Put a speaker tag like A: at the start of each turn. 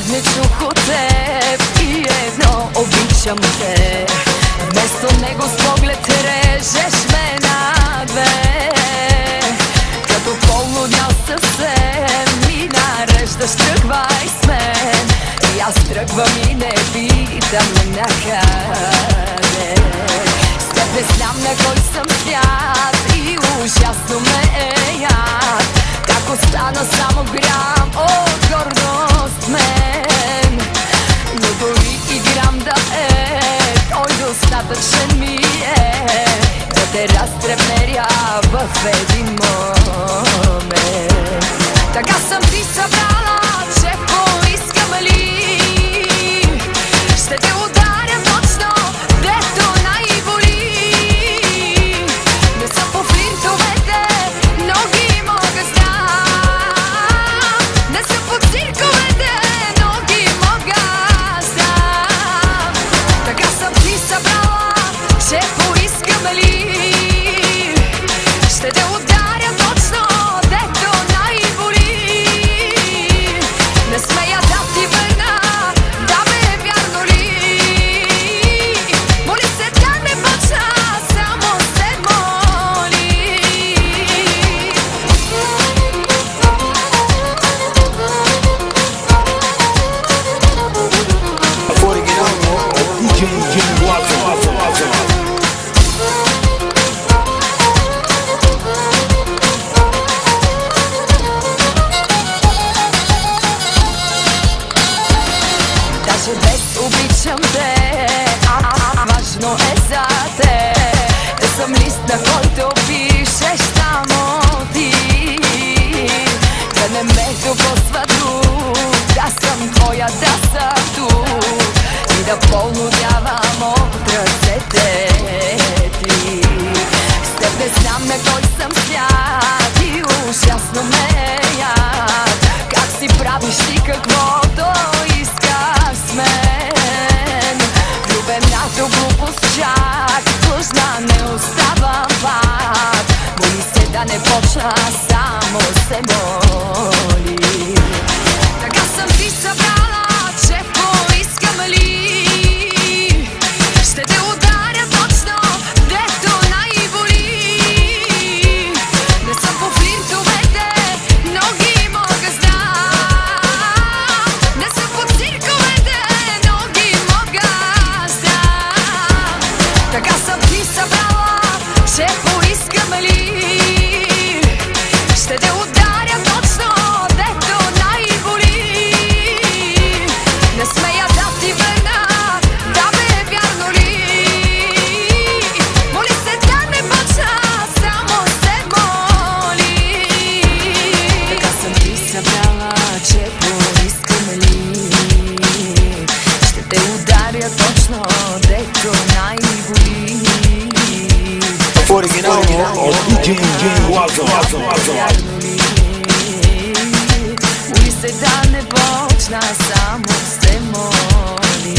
A: Не чух от теб и едно: обичам те. Вместо него с поглед режеш ме на две. Като полудял съвсем ми нареждаш: тръгвай с мен. И аз тръгвам и не питам накъде. С теб не знам на кой съм свят и ужасно ме е яд. Как остана само грам от гордост мен. Но дори и грам да е, той достатъчен ми е да те разтрепнеря в един момент. Така съм ти събрала, че поискам ли ще те ударя точно дето най-боли. Не съм по флиртовете, но ги мога знам. Не съм по цирковете, но ги мога знам. Така съм ти събрала, че поискам ли ще те ударя точно дето най-боли. Не смея да ти върна, да бе, вярно ли? Моли се да не почна, само се моли.
B: Оригинално от DJ Владо.
A: Даже без обичам те, важно е за те да съм лист, на който пишеш само ти. Да не ме докосва друг, да съм твоя, да съм тук и да полудявам от ръцете ти. С теб не знам на кой съм свят и ужасно ме е яд. Как си правиш ти каквото искаш с мен. Влюбената глупост чак длъжна не оставам пак. Моли се да не почна, само се моли. Така съм ти събрала, че поискам ли ще те ударя точно дето най-боли. Не съм по флиртовете, но ги мога знам. Не съм по цирковете, но ги мога знам. Така съм ти събрала, че поискам ли ще те ударя точно дето най-боли. Не смея да ти върна, да бе, вярно ли? Моли се да не почна, само се моли. Така съм ти събрала, че поискам ли ще те ударя точно дето най-боли.
B: Оригинално от DJ Владо.
A: Моли се да не почна, само се моли.